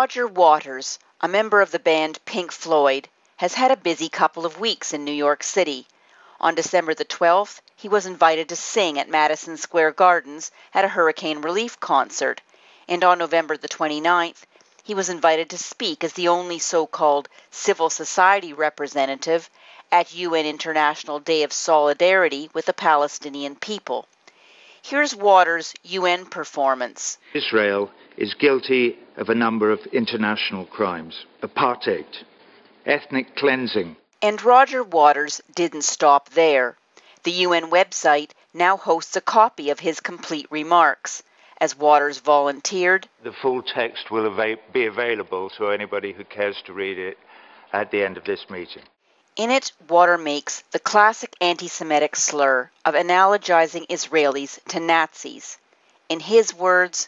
Roger Waters, a member of the band Pink Floyd, has had a busy couple of weeks in New York City. On December the 12th, he was invited to sing at Madison Square Gardens at a hurricane relief concert, and on November the 29th, he was invited to speak as the only so-called civil society representative at UN International Day of Solidarity with the Palestinian people. Here's Waters' UN performance. Israel is guilty of a number of international crimes: apartheid, ethnic cleansing. And Roger Waters didn't stop there. The UN website now hosts a copy of his complete remarks. As Waters volunteered, the full text will be available to anybody who cares to read it at the end of this meeting. In it, Waters makes the classic anti-Semitic slur of analogizing Israelis to Nazis. In his words,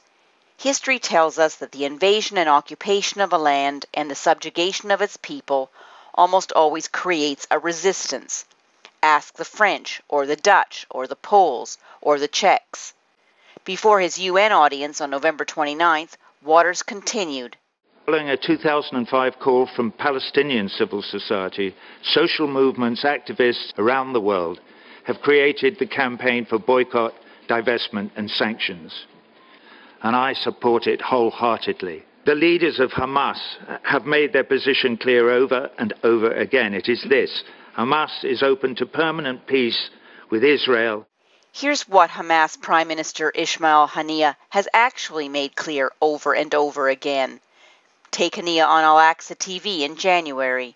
history tells us that the invasion and occupation of a land and the subjugation of its people almost always creates a resistance. Ask the French, or the Dutch, or the Poles, or the Czechs. Before his UN audience on November 29th, Waters continued. Following a 2005 call from Palestinian civil society, social movements, activists around the world have created the campaign for boycott, divestment and sanctions. And I support it wholeheartedly. The leaders of Hamas have made their position clear over and over again. It is this: Hamas is open to permanent peace with Israel. Here's what Hamas Prime Minister Ismail Haniyeh has actually made clear over and over again. Take Haniyeh on Al-Aqsa TV in January.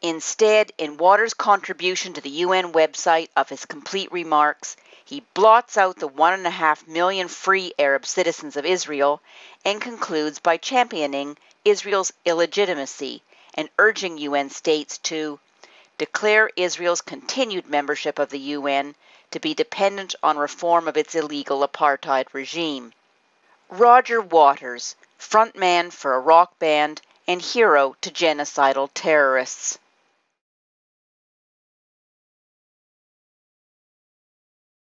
Instead, in Waters' contribution to the UN website of his complete remarks, he blots out the 1.5 million free Arab citizens of Israel and concludes by championing Israel's illegitimacy and urging UN states to declare Israel's continued membership of the UN to be dependent on reform of its illegal apartheid regime. Roger Waters, frontman for a rock band and hero to genocidal terrorists.